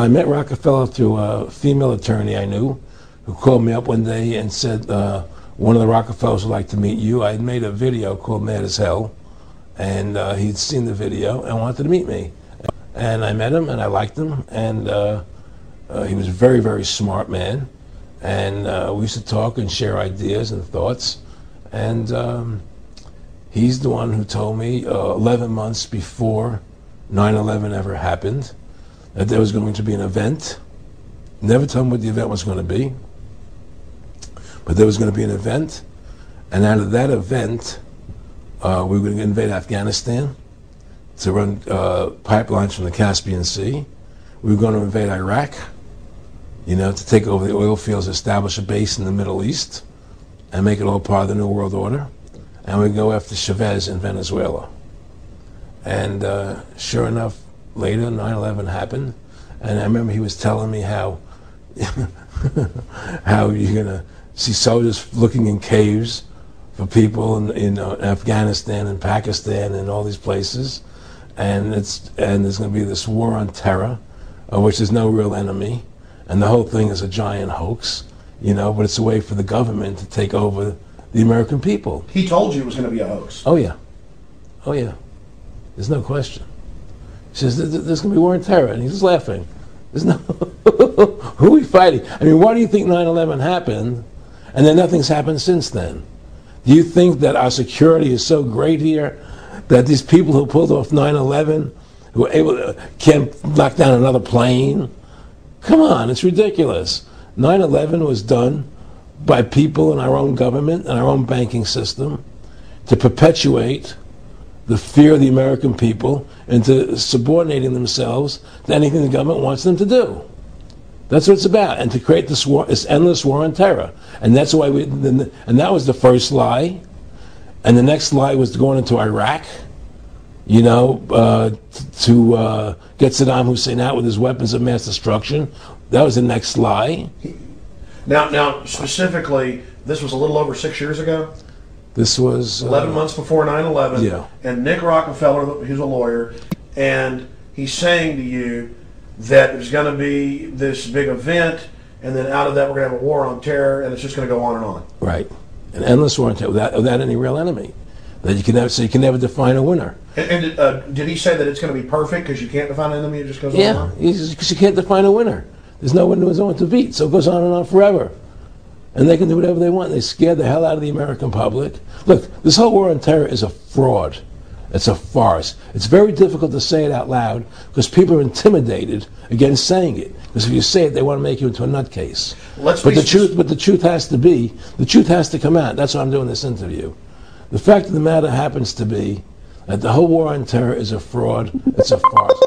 met Rockefeller through a female attorney I knew who called me up one day and said, one of the Rockefellers would like to meet you. I had made a video called Mad as Hell, and he'd seen the video and wanted to meet me. And I met him, and I liked him, and he was a very, very smart man. And we used to talk and share ideas and thoughts. And he's the one who told me 11 months before 9/11 ever happened that there was going to be an event. Never told me what the event was going to be, but there was going to be an event. And out of that event, we were going to invade Afghanistan to run pipelines from the Caspian Sea. We were going to invade Iraq, you know, to take over the oil fields, establish a base in the Middle East, and make it all part of the New World Order. And we go after Chavez in Venezuela. And sure enough, later 9/11 happened, and I remember he was telling me how how you're gonna see soldiers looking in caves for people in Afghanistan and Pakistan and all these places, and there's going to be this war on terror, which there's no real enemy, and the whole thing is a giant hoax, you know. But it's a way for the government to take over the American people. He told you it was going to be a hoax. Oh yeah, oh yeah. There's no question. He says there's going to be war on terror, and he's laughing. There's no who are we fighting? I mean, why do you think 9/11 happened, and then nothing's happened since then? Do you think that our security is so great here that these people who pulled off 9/11, who were able to, can't knock down another plane? Come on, it's ridiculous. 9/11 was done by people in our own government and our own banking system to perpetuate the fear of the American people into subordinating themselves to anything the government wants them to do. That's what it's about, and to create this war, this endless war on terror. And that's why and that was the first lie. And the next lie was going into Iraq, you know, to get Saddam Hussein out with his weapons of mass destruction. That was the next lie. Now, specifically, this was a little over 6 years ago. This was 11 months before 9/11. Yeah. And Nick Rockefeller, who's a lawyer, and he's saying to you that there's going to be this big event, and then out of that we're going to have a war on terror, and it's just going to go on and on. Right, an endless war on terror without any real enemy. That you can never, so you can never define a winner. And did he say that it's going to be perfect because you can't define an enemy? It just goes on and on. Yeah, because you can't define a winner. There's no one to beat, so it goes on and on forever. And they can do whatever they want. They scare the hell out of the American public. Look, this whole war on terror is a fraud. It's a farce. It's very difficult to say it out loud because people are intimidated against saying it. Because if you say it, they want to make you into a nutcase. But the truth has to come out. That's why I'm doing this interview. The fact of the matter happens to be that the whole war on terror is a fraud. It's a farce.